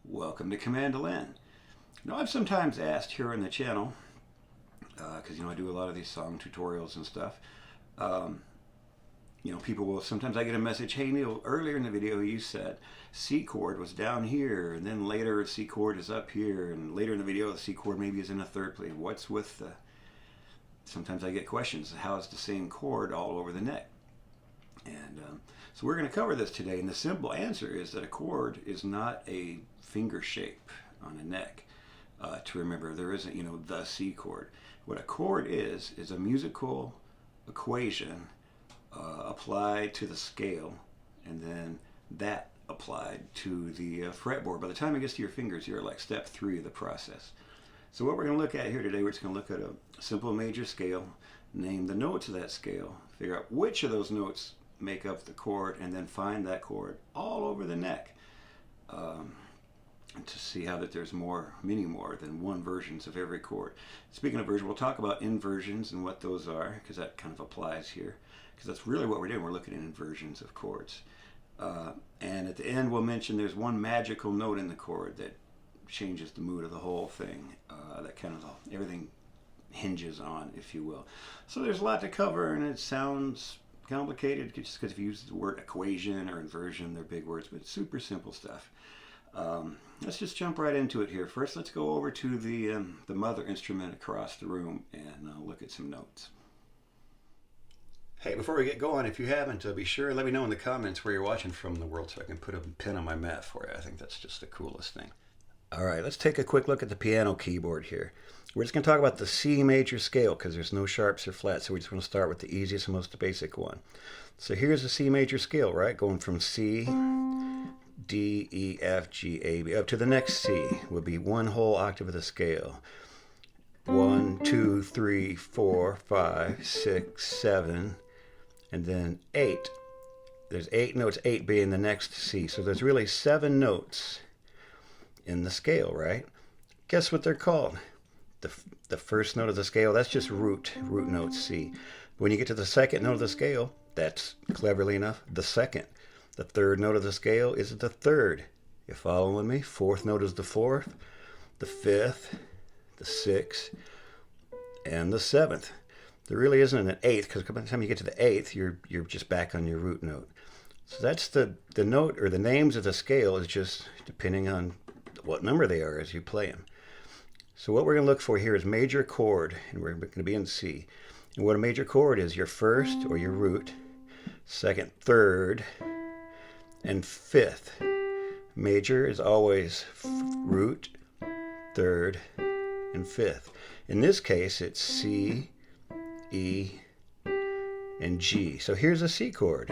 Welcome to COMANDOLIN. Now, I've sometimes asked here on the channel, because I do a lot of these song tutorials and stuff. People will sometimes I get a message, "Hey Neil, earlier in the video you said C chord was down here, and then later C chord is up here, and later in the video the C chord maybe is in a third place. What's with the?" Sometimes I get questions. How is the same chord all over the neck? And so we're going to cover this today, and the simple answer is that a chord is not a finger shape on a neck. To remember, there isn't, the C chord. What a chord is a musical equation applied to the scale, and then that applied to the fretboard. By the time it gets to your fingers, you're like step 3 of the process. So what we're going to look at here today, we're just going to look at a simple major scale, name the notes of that scale, figure out which of those notes make up the chord, and then find that chord all over the neck. To see how that there's many more than one versions of every chord. Speaking of version, we'll talk about inversions and what those are, because that kind of applies here, because that's really what we're doing. We're looking at inversions of chords. And at the end, we'll mention there's one magical note in the chord that changes the mood of the whole thing, that kind of everything hinges on, if you will. So there's a lot to cover, and it sounds complicated just because if you use the word equation or inversion, they're big words, but it's super simple stuff. Let's just jump right into it here. First, let's go over to the mother instrument across the room and look at some notes. Hey, before we get going, if you haven't, be sure let me know in the comments where you're watching from in the world so I can put a pin on my map for you. I think that's just the coolest thing. All right, let's take a quick look at the piano keyboard here. We're just going to talk about the C major scale because there's no sharps or flats, so we just want to start with the easiest and most basic one. So here's the C major scale, right? Going from C, D, E, F, G, A, B, up to the next C would be one whole octave of the scale. 1, 2, 3, 4, 5, 6, 7, and then 8. There's 8 notes, 8 being the next C. So there's really 7 notes in the scale, right? Guess what they're called? The first note of the scale, that's just root note C. When you get to the second note of the scale, that's, cleverly enough, the second. The third note of the scale is the third. You following me? Fourth note is the fourth, the fifth, the sixth, and the seventh. There really isn't an eighth, because by the time you get to the eighth, you're just back on your root note. So that's the note, or the names of the scale is just depending on what number they are as you play them. So what we're going to look for here is major chord, and we're going to be in C. And what a major chord is, your first, or your root, second, third, and fifth. Major is always root, third, and fifth. In this case, it's C, E, and G. So here's a C chord.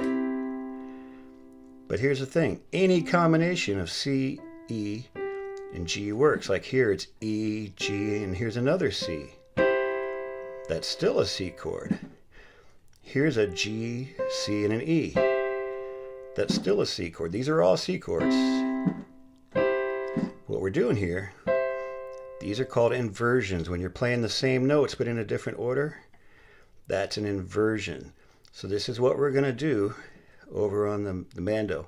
But here's the thing. Any combination of C, E, and G works. Like here, it's E, G, and here's another C. That's still a C chord. Here's a G, C, and an E. That's still a C chord. These are all C chords. What we're doing here, these are called inversions. When you're playing the same notes but in a different order, that's an inversion. So this is what we're going to do over on the mando.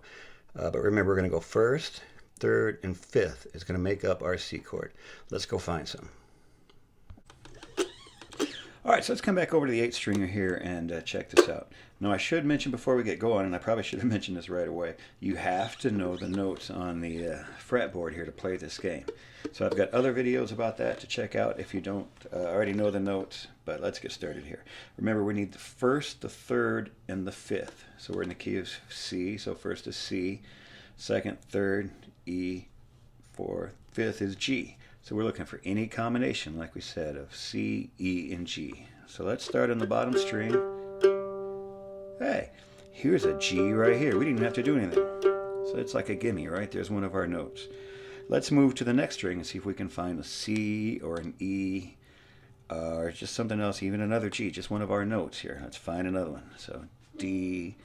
But remember, we're going to go first, third, and fifth is going to make up our C chord. Let's go find some. All right, so let's come back over to the 8 stringer here and check this out. Now, I should mention before we get going, and I probably should have mentioned this right away, you have to know the notes on the fretboard here to play this game. So I've got other videos about that to check out if you don't already know the notes, but let's get started here. Remember, we need the first, the third, and the fifth. So we're in the key of C, so first is C, second, third, E, fourth, fifth is G. So we're looking for any combination, like we said, of C, E, and G. So let's start on the bottom string. Hey, here's a G right here. We didn't even have to do anything. So it's like a gimme, right? There's one of our notes. Let's move to the next string and see if we can find a C or an E or just something else, even another G, just one of our notes here. Let's find another one. So D,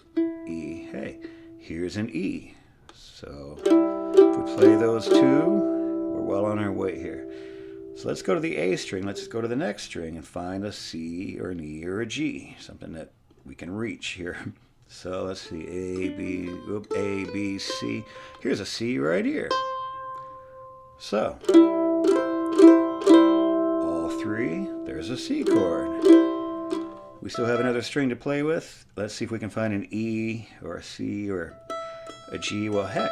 E. Hey, here's an E. So if we play those two, we're well on our way here. So let's go to the A string. Let's go to the next string and find a C or an E or a G, something that we can reach here. So let's see, A, B, C. Here's a C right here. So, all three, there's a C chord. We still have another string to play with. Let's see if we can find an E or a C or a G. Well, heck,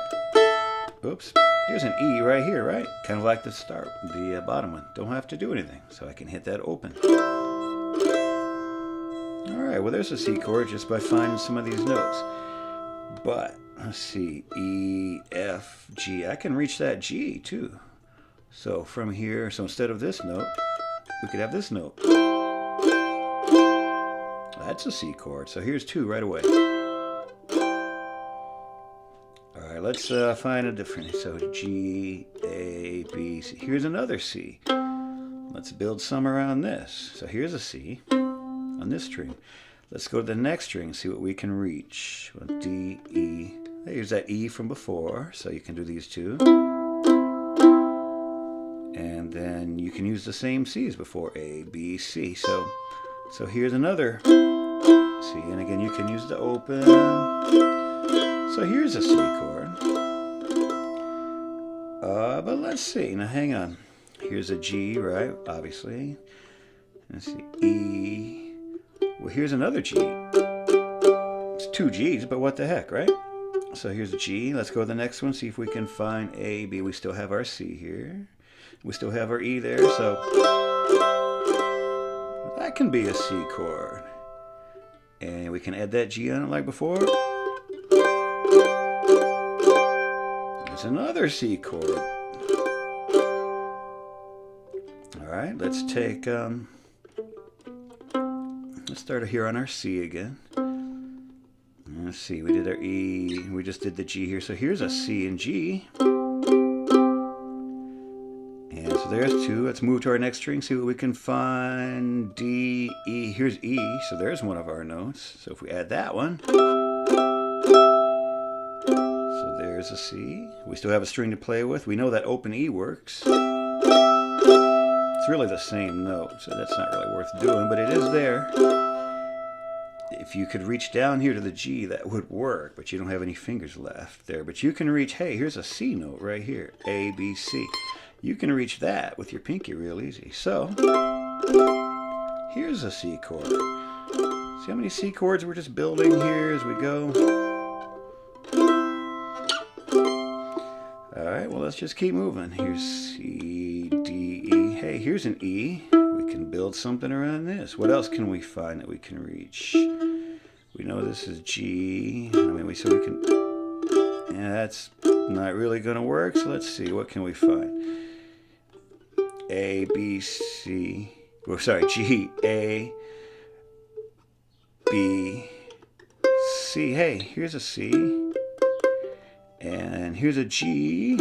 oops, here's an E right here, right? Kind of like the start, the bottom one. Don't have to do anything, so I can hit that open. All right, well, there's a C chord just by finding some of these notes. But let's see, E, F, G. I can reach that G too. So from here, so instead of this note, we could have this note. That's a C chord. So here's two right away. All right, let's find a different. So G, A, B, C. Here's another C. Let's build some around this. So here's a C on this string. Let's go to the next string and see what we can reach. Well, D, E. Here's that E from before, so you can do these two. And then you can use the same C as before, A, B, C. So here's another C, and again you can use the open. So here's a C chord. But let's see, now hang on. Here's a G, right, obviously. Let's see, E. Well, here's another G. It's two G's, but what the heck, right? So here's a G. Let's go to the next one, see if we can find A, B. We still have our C here. We still have our E there, so that can be a C chord. And we can add that G on it like before. There's another C chord. All right, let's take... let's start here on our C again. Let's see, we did our E, we just did the G here. So here's a C and G. And so there's two. Let's move to our next string, see what we can find. D, E, here's E, so there's one of our notes. So if we add that one, so there's a C. We still have a string to play with. We know that open E works. It's really the same note, so that's not really worth doing, but it is there. If you could reach down here to the G, that would work, but you don't have any fingers left there. But you can reach, hey, here's a C note right here, A, B, C. You can reach that with your pinky real easy. So, here's a C chord. See how many C chords we're just building here as we go? All right, well, let's just keep moving. Here's C, D, E. Hey, here's an E. We can build something around this. What else can we find that we can reach? We know this is G. So we can... Yeah, that's not really going to work. So let's see. What can we find? A, B, C. Oh, sorry, G, A, B, C. Hey, here's a C. And here's a G.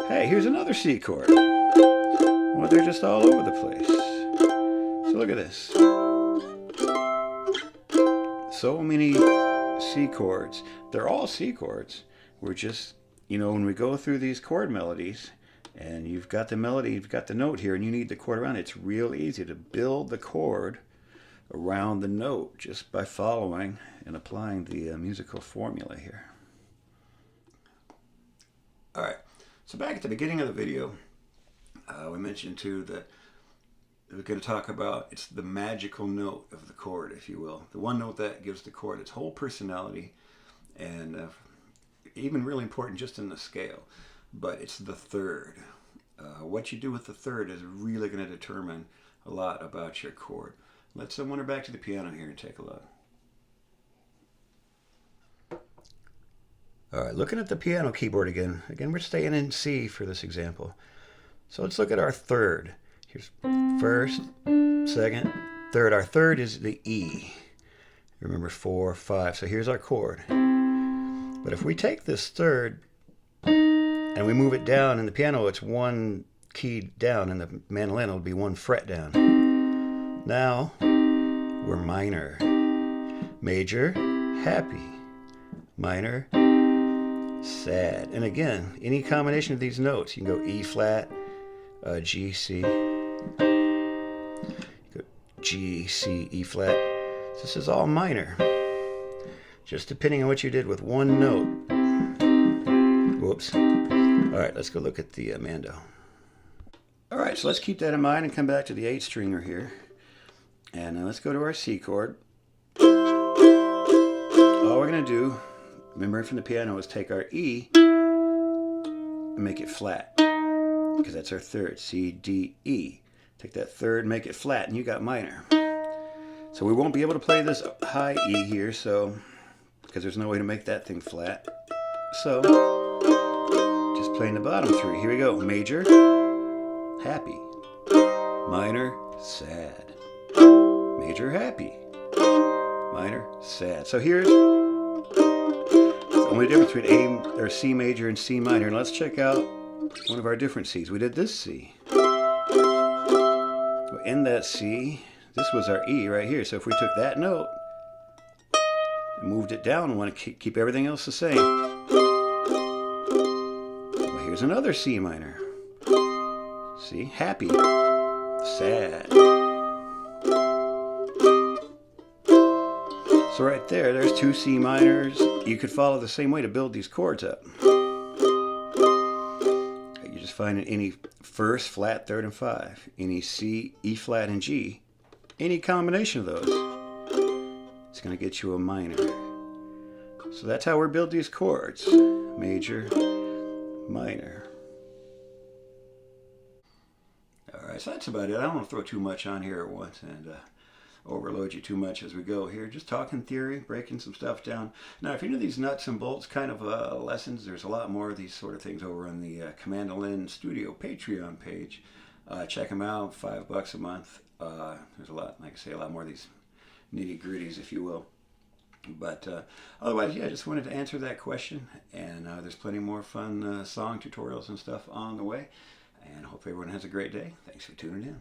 Hey, here's another C chord. Well, they're just all over the place. So look at this. So many C chords. They're all C chords. We're just, when we go through these chord melodies, and you've got the melody, you've got the note here, and you need the chord around it, it's real easy to build the chord around the note just by following and applying the musical formula here. All right, so back at the beginning of the video, we mentioned too that we're going to talk about, it's the magical note of the chord, if you will. The one note that gives the chord its whole personality, and even really important just in the scale. But it's the third. What you do with the third is really going to determine a lot about your chord. Let's wander back to the piano here and take a look. All right, looking at the piano keyboard again. Again, we're staying in C for this example. So let's look at our third. Here's first, second, third. Our third is the E. Remember 4, 5. So here's our chord. But if we take this third and we move it down in the piano, it's one key down, and the mandolin will be one fret down. Now we're minor, major, happy, minor, sad. And again, any combination of these notes, you can go E flat, G, C, G, C, E flat. This is all minor, just depending on what you did with one note. Whoops. All right, let's go look at the Mando. All right, so let's keep that in mind and come back to the 8-stringer here. And let's go to our C chord. All we're going to do, remember from the piano, is take our E and make it flat. Because that's our third, C, D, E. Take that third, make it flat, and you got minor. So we won't be able to play this high E here, so because there's no way to make that thing flat. So just playing the bottom 3. Here we go. Major, happy. Minor, sad. Major, happy. Minor, sad. So here's the only difference between A or C major and C minor. And let's check out one of our different C's. We did this C. In that C, this was our E right here. So if we took that note and moved it down, we want to keep everything else the same. Well, here's another C minor. See, happy, sad. So right there's 2 C minors. You could follow the same way to build these chords up. You just find any first, flat, third, and 5. Any C, E flat, and G. Any combination of those. It's going to get you a minor. So that's how we build these chords. Major, minor. Alright, so that's about it. I don't want to throw too much on here at once and overload you too much as we go here. Just talking theory, breaking some stuff down. Now, if you're into these nuts and bolts kind of lessons, there's a lot more of these sort of things over on the COMANDOLIN Studio Patreon page. Check them out, $5 a month. There's a lot, like I say, a lot more of these nitty-gritties, if you will. But otherwise, yeah, I just wanted to answer that question. And there's plenty more fun song tutorials and stuff on the way. And I hope everyone has a great day. Thanks for tuning in.